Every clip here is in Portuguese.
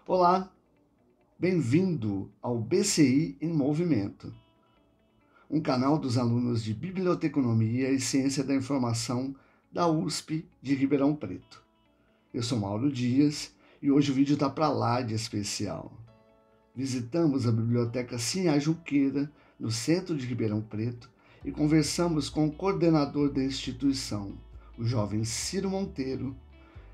Olá, bem-vindo ao BCI em Movimento, um canal dos alunos de Biblioteconomia e Ciência da Informação da USP de Ribeirão Preto. Eu sou Mauro Dias e hoje o vídeo está para lá de especial. Visitamos a Biblioteca Sinhá Junqueira, no centro de Ribeirão Preto, e conversamos com o coordenador da instituição, o jovem Ciro Monteiro,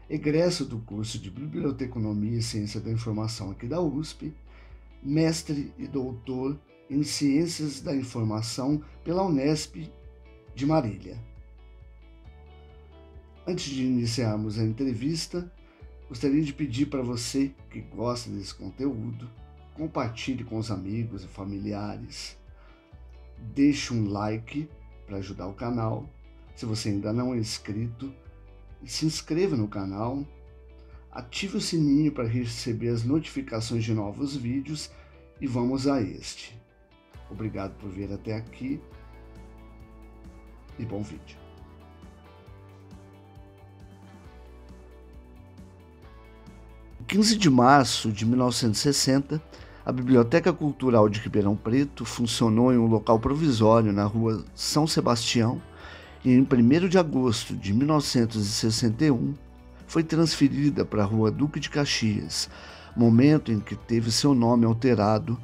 egresso do curso de Biblioteconomia e Ciência da Informação aqui da USP, mestre e doutor em Ciências da Informação pela Unesp de Marília. Antes de iniciarmos a entrevista, gostaria de pedir para você que gosta desse conteúdo, compartilhe com os amigos e familiares, deixe um like para ajudar o canal. Se você ainda não é inscrito, se inscreva no canal, ative o sininho para receber as notificações de novos vídeos e vamos a este. Obrigado por vir até aqui e bom vídeo. Em 15 de março de 1960, a Biblioteca Cultural de Ribeirão Preto funcionou em um local provisório na rua São Sebastião e em 1º de agosto de 1961 foi transferida para a Rua Duque de Caxias, momento em que teve seu nome alterado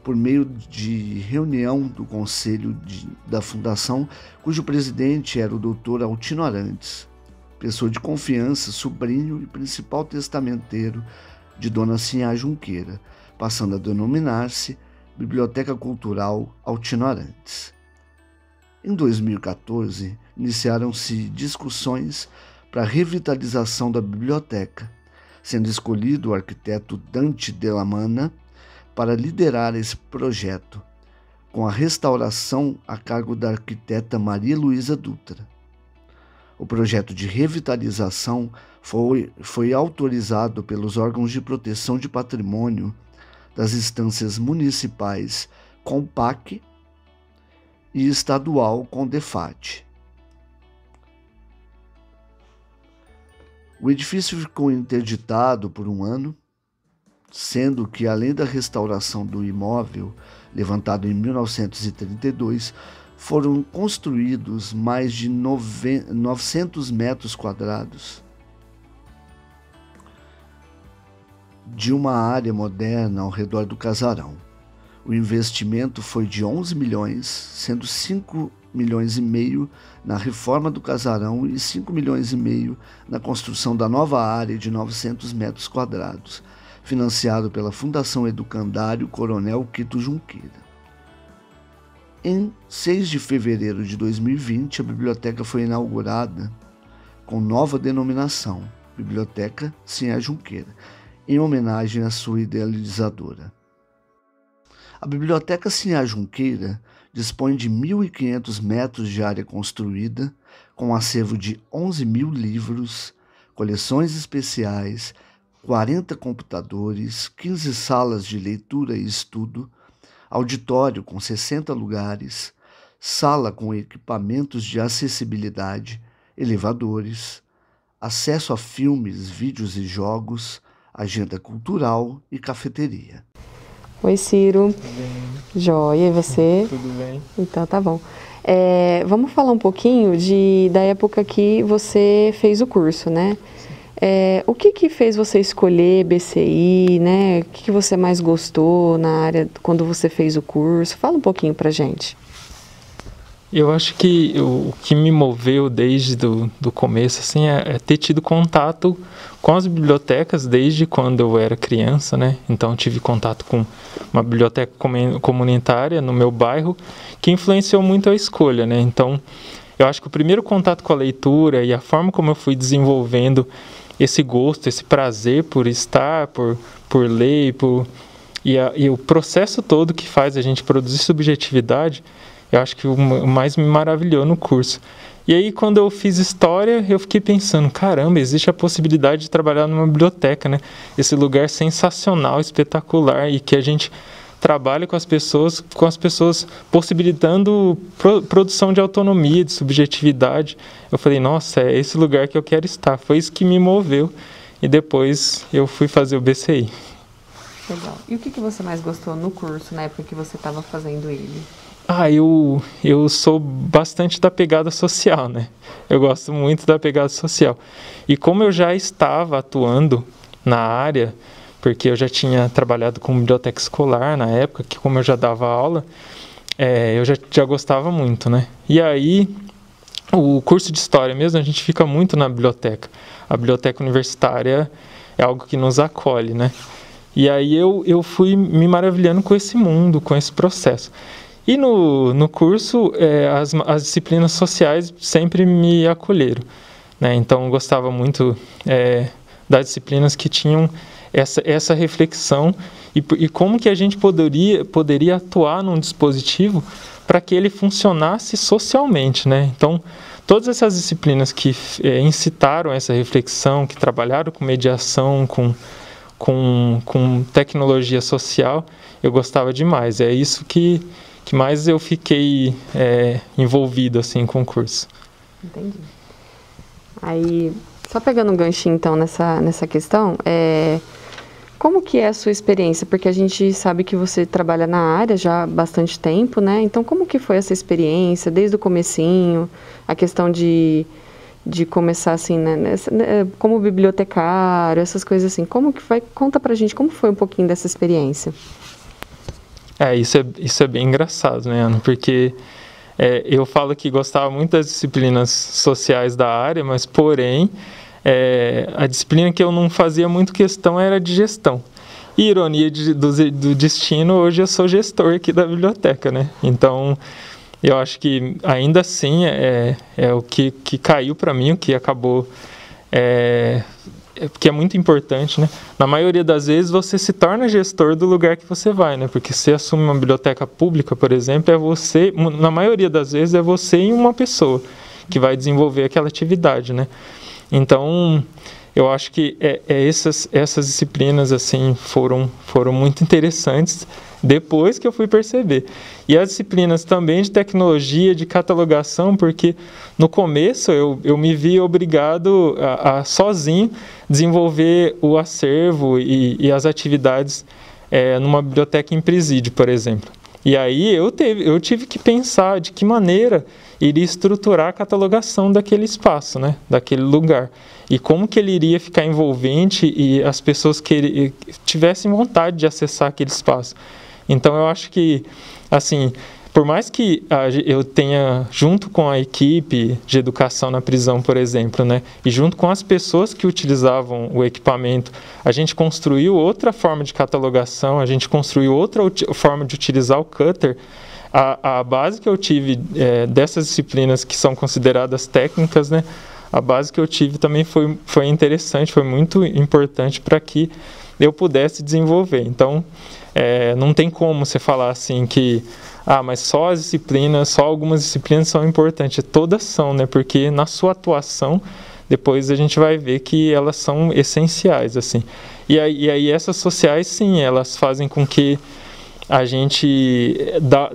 por meio de reunião do Conselho da Fundação, cujo presidente era o Dr. Altino Arantes, pessoa de confiança, sobrinho e principal testamenteiro de Dona Sinhá Junqueira, passando a denominar-se Biblioteca Cultural Altino Arantes. Em 2014, iniciaram-se discussões para a revitalização da biblioteca, sendo escolhido o arquiteto Dante Della Manna para liderar esse projeto, com a restauração a cargo da arquiteta Maria Luísa Dutra. O projeto de revitalização foi autorizado pelos órgãos de proteção de patrimônio das instâncias municipais CONPAC e estadual CONDEFAT. O edifício ficou interditado por um ano, sendo que, além da restauração do imóvel, levantado em 1932, foram construídos mais de 900 metros quadrados de uma área moderna ao redor do casarão. O investimento foi de 11 milhões, sendo 5 milhões e meio na reforma do casarão e 5 milhões e meio na construção da nova área de 900 metros quadrados, financiado pela Fundação Educandário Coronel Quito Junqueira. Em 6 de fevereiro de 2020, a biblioteca foi inaugurada com nova denominação, Biblioteca Sinhá Junqueira, em homenagem à sua idealizadora. A Biblioteca Sinhá Junqueira dispõe de 1.500 metros de área construída, com um acervo de 11 mil livros, coleções especiais, 40 computadores, 15 salas de leitura e estudo, auditório com 60 lugares, sala com equipamentos de acessibilidade, elevadores, acesso a filmes, vídeos e jogos, agenda cultural e cafeteria. Oi, Ciro. Tudo bem? Joia, e você? Tudo bem. Então, tá bom. Vamos falar um pouquinho da época que você fez o curso, né? O que fez você escolher BCI, né? O que você mais gostou na área quando você fez o curso? Fala um pouquinho pra gente. Eu acho que o que me moveu desde do começo assim, é ter tido contato com as bibliotecas desde quando eu era criança, né? Então tive contato com uma biblioteca comunitária no meu bairro que influenciou muito a escolha, né? Então eu acho que o primeiro contato com a leitura e a forma como eu fui desenvolvendo esse gosto, esse prazer por estar, por ler, e o processo todo que faz a gente produzir subjetividade, eu acho que o mais me maravilhou no curso. E aí, quando eu fiz história, eu fiquei pensando, caramba, existe a possibilidade de trabalhar numa biblioteca, né? Esse lugar sensacional, espetacular, e que a gente trabalha com as pessoas possibilitando produção de autonomia, de subjetividade. Eu falei, nossa, é esse lugar que eu quero estar. Foi isso que me moveu. E depois eu fui fazer o BCI. Legal. E o que você mais gostou no curso, na época que você estava fazendo ele? Eu sou bastante da pegada social, né? Eu gosto muito da pegada social. E como eu já estava atuando na área, porque eu já tinha trabalhado com biblioteca escolar na época, que como eu já dava aula, eu já gostava muito, né? E aí, o curso de História mesmo, a gente fica muito na biblioteca. A biblioteca universitária é algo que nos acolhe, né? E aí eu fui me maravilhando com esse mundo, com esse processo. E no curso, as disciplinas sociais sempre me acolheram, né? Então, eu gostava muito das disciplinas que tinham essa reflexão e como que a gente poderia atuar num dispositivo para que ele funcionasse socialmente, né? Então, todas essas disciplinas que incitaram essa reflexão, que trabalharam com mediação, com tecnologia social, eu gostava demais. É isso que mais eu fiquei envolvido assim, com o curso. Entendi. Aí, só pegando um ganchinho então nessa questão, como que é a sua experiência? Porque a gente sabe que você trabalha na área já há bastante tempo, né? Então, como que foi essa experiência, desde o comecinho, a questão de começar assim, né, como bibliotecário, essas coisas assim. Como que foi? Conta pra gente como foi um pouquinho dessa experiência. Isso é bem engraçado, né, Ana? Porque eu falo que gostava muito das disciplinas sociais da área, mas, porém, a disciplina que eu não fazia muito questão era de gestão. E ironia do destino, hoje eu sou gestor aqui da biblioteca, né? Então, eu acho que ainda assim é o que caiu para mim, o que acabou... que é muito importante, né? Na maioria das vezes você se torna gestor do lugar que você vai, né? Porque você assume uma biblioteca pública, por exemplo, na maioria das vezes é você e uma pessoa que vai desenvolver aquela atividade, né? Então, eu acho que essas disciplinas assim foram muito interessantes depois que eu fui perceber. E as disciplinas também de tecnologia, de catalogação, porque no começo eu me vi obrigado a sozinho desenvolver o acervo e as atividades numa biblioteca em presídio, por exemplo. E aí eu tive que pensar de que maneira iria estruturar a catalogação daquele espaço, né, daquele lugar. E como que ele iria ficar envolvente e as pessoas que tivessem vontade de acessar aquele espaço. Então, eu acho que, assim, por mais que eu tenha, junto com a equipe de educação na prisão, por exemplo, né, e junto com as pessoas que utilizavam o equipamento, a gente construiu outra forma de catalogação, a gente construiu outra forma de utilizar o cutter. A base que eu tive dessas disciplinas que são consideradas técnicas, né, a base que eu tive também foi interessante, foi muito importante para que eu pudesse desenvolver. Então, não tem como você falar assim que mas só algumas disciplinas são importantes. Todas são, né? Porque na sua atuação, depois a gente vai ver que elas são essenciais, assim. E aí essas sociais, sim, elas fazem com que a gente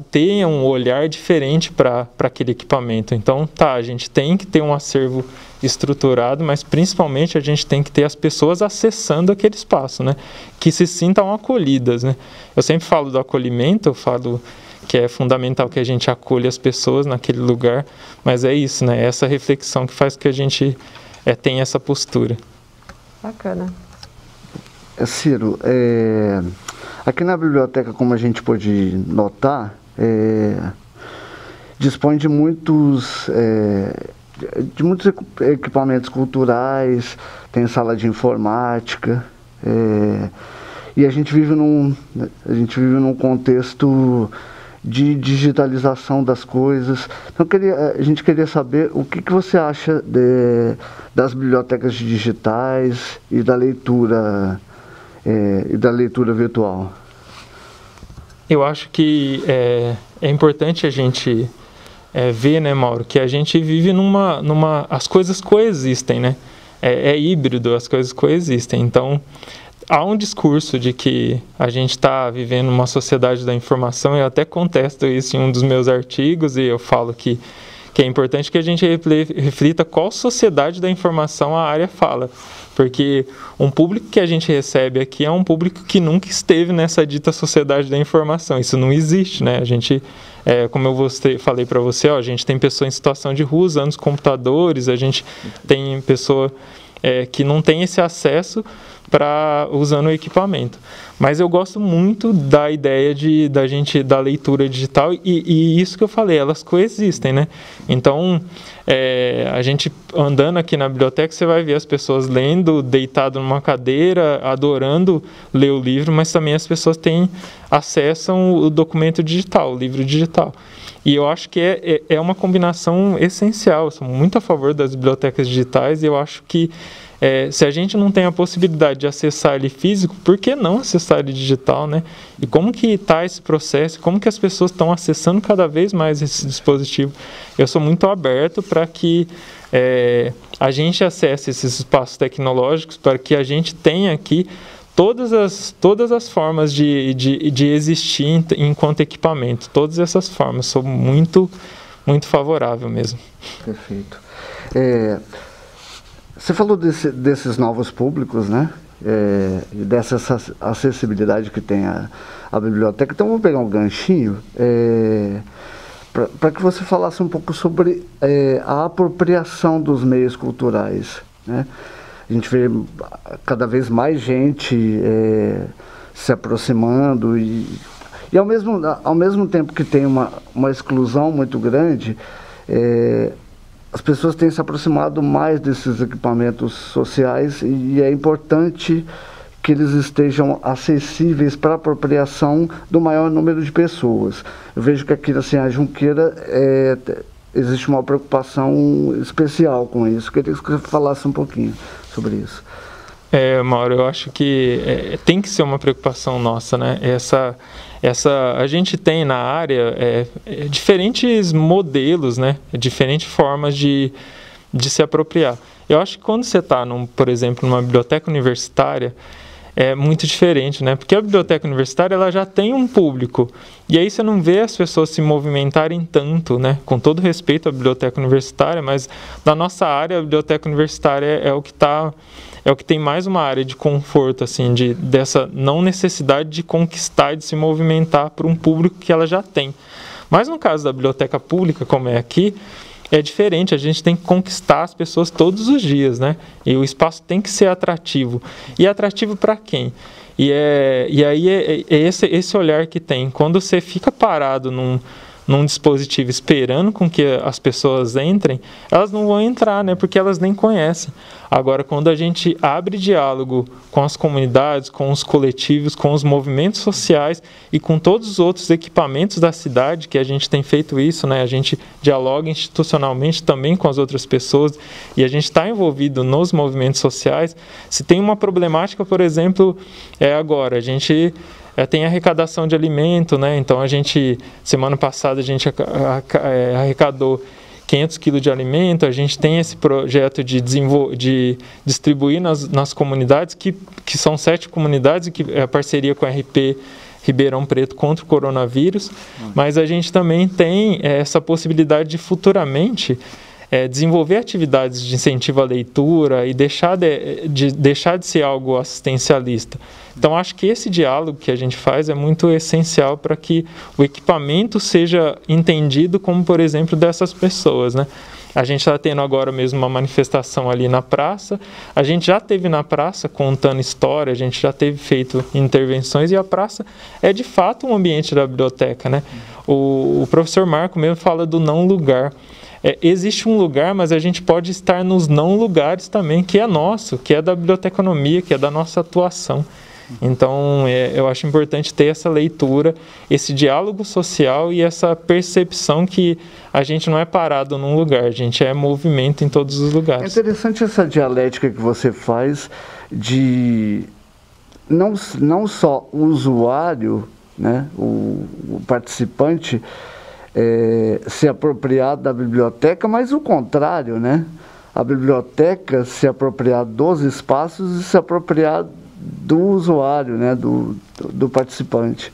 tenha um olhar diferente para aquele equipamento. Então, a gente tem que ter um acervo estruturado, mas principalmente a gente tem que ter as pessoas acessando aquele espaço, né? Que se sintam acolhidas, né? Eu sempre falo do acolhimento, eu falo que é fundamental que a gente acolha as pessoas naquele lugar, mas é isso, né? Essa reflexão que faz que a gente tenha essa postura. Bacana. Ciro, aqui na biblioteca, como a gente pôde notar, dispõe de muitos equipamentos culturais, tem sala de informática, e a gente vive num contexto de digitalização das coisas. Então a gente queria saber o que você acha das bibliotecas digitais e da leitura virtual. Eu acho que é importante a gente ver, né, Mauro, que a gente vive as coisas coexistem, né? É híbrido, as coisas coexistem. Então, há um discurso de que a gente está vivendo uma sociedade da informação. Eu até contesto isso em um dos meus artigos e eu falo que é importante que a gente reflita qual sociedade da informação a área fala. Porque um público que a gente recebe aqui é um público que nunca esteve nessa dita sociedade da informação. Isso não existe, né? A gente, como eu falei para você, a gente tem pessoa em situação de rua usando os computadores, a gente tem pessoa que não tem esse acesso usando o equipamento. Mas eu gosto muito da ideia da leitura digital e isso que eu falei, elas coexistem, né? Então, a gente andando aqui na biblioteca, você vai ver as pessoas lendo, deitado numa cadeira, adorando ler o livro, mas também as pessoas acessam o documento digital, o livro digital. E eu acho que é uma combinação essencial. Eu sou muito a favor das bibliotecas digitais e eu acho que se a gente não tem a possibilidade de acessar ele físico, por que não acessar ele digital, né? E como que está esse processo? Como que as pessoas estão acessando cada vez mais esse dispositivo? Eu sou muito aberto para que a gente acesse esses espaços tecnológicos, para que a gente tenha aqui todas as formas de existir enquanto equipamento. Todas essas formas. Sou muito, muito favorável mesmo. Perfeito. Você falou desses novos públicos, né? E dessa acessibilidade que tem a biblioteca. Então, vamos pegar um ganchinho para que você falasse um pouco sobre a apropriação dos meios culturais, né? A gente vê cada vez mais gente se aproximando e ao mesmo tempo que tem uma exclusão muito grande, as pessoas têm se aproximado mais desses equipamentos sociais e é importante que eles estejam acessíveis para a apropriação do maior número de pessoas. Eu vejo que aqui na Sinhá Junqueira existe uma preocupação especial com isso. Queria que você falasse um pouquinho sobre isso. Mauro, eu acho que tem que ser uma preocupação nossa, né? A gente tem na área diferentes modelos, né? Diferentes formas de se apropriar. Eu acho que quando você está, por exemplo, numa biblioteca universitária, é muito diferente, né? Porque a biblioteca universitária ela já tem um público e aí você não vê as pessoas se movimentarem tanto, né? Com todo respeito à biblioteca universitária, mas na nossa área a biblioteca universitária é o que tem mais uma área de conforto, assim, dessa não necessidade de conquistar, de se movimentar por um público que ela já tem. Mas no caso da biblioteca pública, como é aqui, é diferente, a gente tem que conquistar as pessoas todos os dias, né? E o espaço tem que ser atrativo. E atrativo para quem? E aí é esse olhar que tem. Quando você fica parado num dispositivo esperando com que as pessoas entrem, elas não vão entrar, né? Porque elas nem conhecem. Agora, quando a gente abre diálogo com as comunidades, com os coletivos, com os movimentos sociais e com todos os outros equipamentos da cidade, que a gente tem feito isso, né? A gente dialoga institucionalmente também com as outras pessoas e a gente está envolvido nos movimentos sociais. Se tem uma problemática, por exemplo, agora, a gente tem arrecadação de alimento, né? Então, semana passada, a gente arrecadou 500 quilos de alimento. A gente tem esse projeto de distribuir nas comunidades, que são 7 comunidades, que é a parceria com a RP Ribeirão Preto contra o coronavírus. Mas a gente também tem essa possibilidade de futuramente desenvolver atividades de incentivo à leitura e deixar de ser algo assistencialista. Então, acho que esse diálogo que a gente faz é muito essencial para que o equipamento seja entendido como, por exemplo, dessas pessoas, né? A gente está tendo agora mesmo uma manifestação ali na praça. A gente já teve na praça contando história, a gente já teve feito intervenções e a praça é de fato um ambiente da biblioteca, né? O professor Marco mesmo fala do não lugar. Existe um lugar, mas a gente pode estar nos não lugares também, que é nosso, que é da biblioteconomia, que é da nossa atuação. Então, eu acho importante ter essa leitura, esse diálogo social e essa percepção que a gente não é parado num lugar, a gente é movimento em todos os lugares. É interessante essa dialética que você faz de não só o usuário, né, o participante, se apropriar da biblioteca, mas o contrário, né? A biblioteca se apropriar dos espaços e se apropriar do usuário, né? do participante.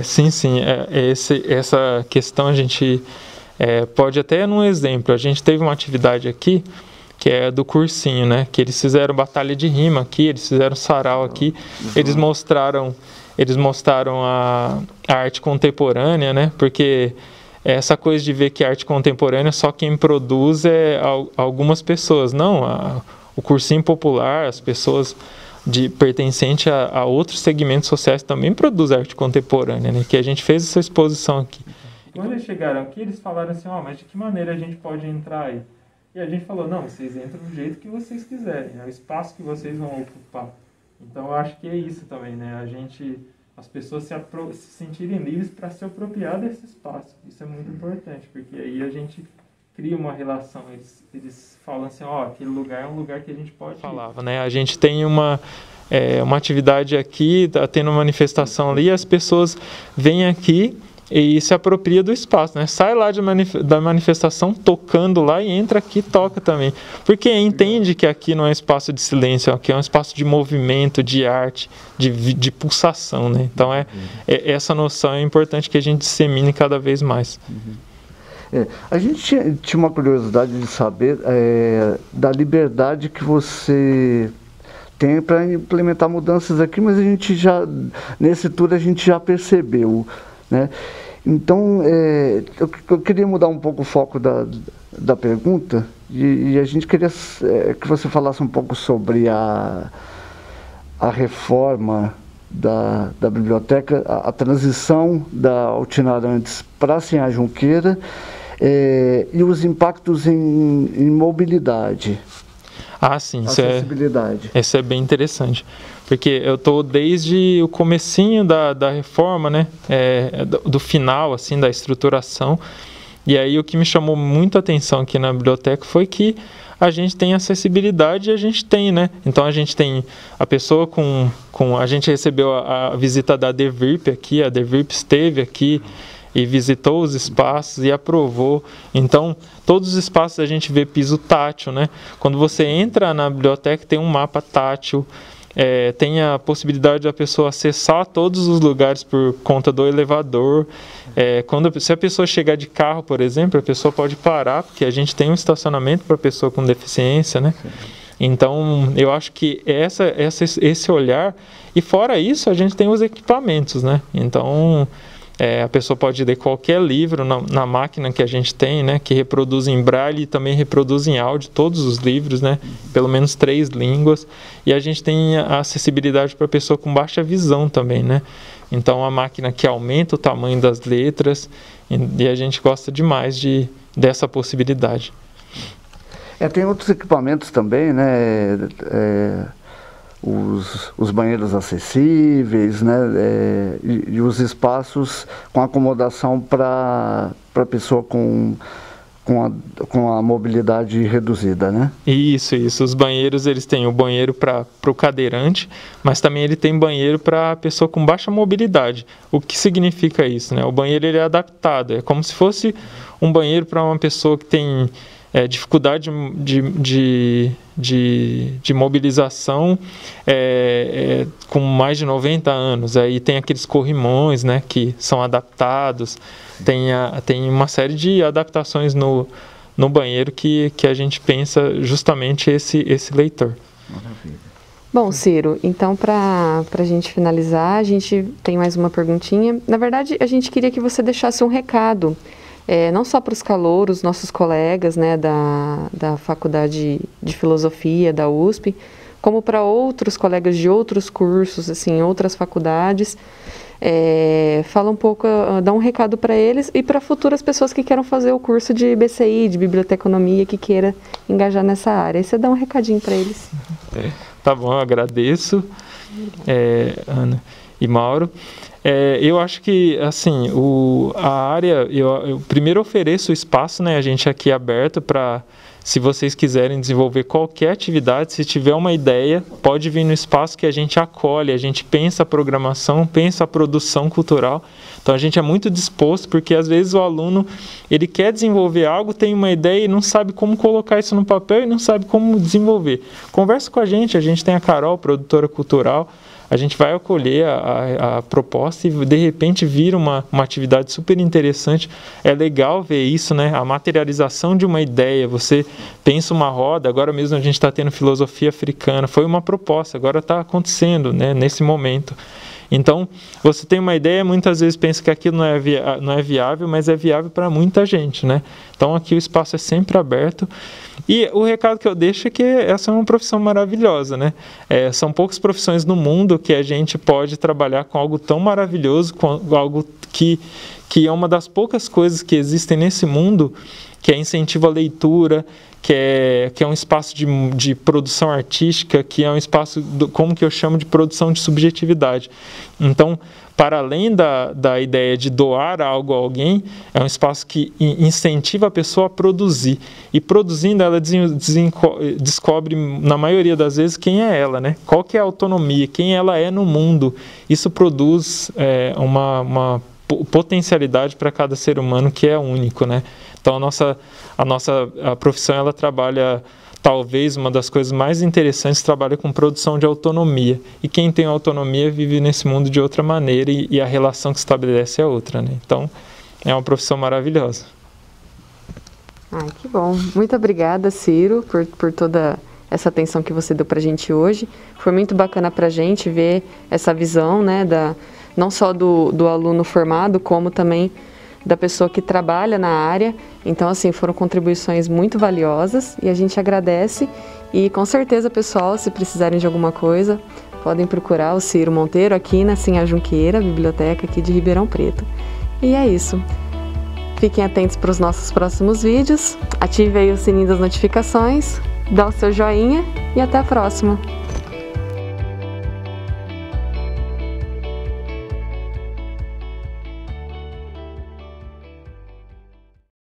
Sim. Essa questão a gente pode até num exemplo. A gente teve uma atividade aqui que é do cursinho, né? Que eles fizeram batalha de rima aqui, eles fizeram sarau aqui, eles mostraram a arte contemporânea, né? Porque essa coisa de ver que a arte contemporânea só quem produz é algumas pessoas. Não, o cursinho popular, as pessoas pertencentes a outros segmentos sociais também produzem arte contemporânea, né? Que a gente fez essa exposição aqui. Quando eles chegaram aqui, eles falaram assim, mas de que maneira a gente pode entrar aí? E a gente falou, não, vocês entram do jeito que vocês quiserem, é o espaço que vocês vão ocupar. Então, eu acho que é isso também, né? As pessoas se sentirem livres para se apropriar desse espaço. Isso é muito importante, porque aí a gente cria uma relação. Eles falam assim, aquele lugar é um lugar que a gente pode ir. Né? A gente tem uma atividade aqui, tá tendo uma manifestação ali, as pessoas vêm aqui e se apropria do espaço, né? Sai lá da manifestação tocando lá e entra aqui e toca também. Porque entende que aqui não é espaço de silêncio, aqui é um espaço de movimento, de arte, de pulsação, né? Então essa noção é importante que a gente dissemine cada vez mais. A gente tinha uma curiosidade de saber da liberdade que você tem para implementar mudanças aqui, mas nesse tour a gente já percebeu, né? Então, eu queria mudar um pouco o foco da pergunta e a gente queria que você falasse um pouco sobre a reforma da biblioteca, a transição da Altino Arantes para a Sinhá Junqueira e os impactos em mobilidade. Sim, acessibilidade. Isso é bem interessante, porque eu estou desde o comecinho da reforma, né, do final, assim, da estruturação, e aí o que me chamou muito a atenção aqui na biblioteca foi que a gente tem acessibilidade e a gente tem, né, então a gente tem a pessoa a gente recebeu a visita da DEVIRP aqui, a DEVIRP esteve aqui, e visitou os espaços e aprovou. Então, todos os espaços a gente vê piso tátil, né? Quando você entra na biblioteca, tem um mapa tátil, tem a possibilidade da pessoa acessar todos os lugares por conta do elevador. Se a pessoa chegar de carro, por exemplo, a pessoa pode parar, porque a gente tem um estacionamento para pessoa com deficiência, né? Então, eu acho que esse olhar... E fora isso, a gente tem os equipamentos, né? Então... a pessoa pode ler qualquer livro na máquina que a gente tem, né, que reproduz em braille e também reproduz em áudio todos os livros, né, pelo menos 3 línguas. E a gente tem a acessibilidade para a pessoa com baixa visão também, né. Então, a máquina que aumenta o tamanho das letras e a gente gosta demais dessa possibilidade. Tem outros equipamentos também, né, os banheiros acessíveis, né, e os espaços com acomodação para a pessoa com a mobilidade reduzida, né? Isso. Os banheiros, eles têm o banheiro para o cadeirante, mas também ele tem banheiro para a pessoa com baixa mobilidade. O que significa isso, né? O banheiro ele é adaptado, é como se fosse um banheiro para uma pessoa que tem dificuldade de mobilização com mais de 90 anos. Aí tem aqueles corrimões, né, que são adaptados. Tem uma série de adaptações no banheiro que a gente pensa justamente esse leitor. Maravilha. Bom, Ciro, então para a gente finalizar, a gente tem mais uma perguntinha. Na verdade, a gente queria que você deixasse um recado, não só para os calouros, nossos colegas, né, da Faculdade de Filosofia da USP, como para outros colegas de outros cursos, assim, outras faculdades. Fala um pouco, dá um recado para eles e para futuras pessoas que queiram fazer o curso de BCI, de biblioteconomia, que queira engajar nessa área. Aí você dá um recadinho para eles. Tá bom, eu agradeço, Ana e Mauro. Eu acho que, assim, a área, eu primeiro ofereço o espaço, né, a gente aqui é aberto para, se vocês quiserem desenvolver qualquer atividade, se tiver uma ideia, pode vir no espaço que a gente acolhe, a gente pensa a programação, pensa a produção cultural. Então, a gente é muito disposto, porque às vezes o aluno, ele quer desenvolver algo, tem uma ideia e não sabe como colocar isso no papel e não sabe como desenvolver. Conversa com a gente tem a Carol, produtora cultural, a gente vai acolher a proposta e de repente vira uma atividade super interessante. É legal ver isso, né? A materialização de uma ideia. Você pensa uma roda, agora mesmo a gente está tendo filosofia africana, foi uma proposta, agora está acontecendo, né? Nesse momento. Então, você tem uma ideia, muitas vezes pensa que aquilo não é viável, mas é viável para muita gente, né? Então, aqui o espaço é sempre aberto. E o recado que eu deixo é que essa é uma profissão maravilhosa, né? São poucas profissões no mundo que a gente pode trabalhar com algo tão maravilhoso, com algo que é uma das poucas coisas que existem nesse mundo, que é incentivo à leitura, que é um espaço de produção artística, que é um espaço, como que eu chamo, de produção de subjetividade. Então, para além da ideia de doar algo a alguém, é um espaço que incentiva a pessoa a produzir. E produzindo, ela descobre, na maioria das vezes, quem é ela, né? Qual que é a autonomia, quem ela é no mundo. Isso produz uma potencialidade para cada ser humano que é único, né? Então, a profissão, ela trabalha, talvez, uma das coisas mais interessantes, trabalha com produção de autonomia. E quem tem autonomia vive nesse mundo de outra maneira e a relação que se estabelece é outra, né? Então, é uma profissão maravilhosa. Ai, que bom. Muito obrigada, Ciro, por toda essa atenção que você deu para a gente hoje. Foi muito bacana para a gente ver essa visão, né, não só do aluno formado, como também da pessoa que trabalha na área. Então, assim, foram contribuições muito valiosas e a gente agradece. E com certeza, pessoal, se precisarem de alguma coisa, podem procurar o Ciro Monteiro aqui na Sinha Junqueira, biblioteca aqui de Ribeirão Preto. E é isso. Fiquem atentos para os nossos próximos vídeos. Ative aí o sininho das notificações, dá o seu joinha e até a próxima.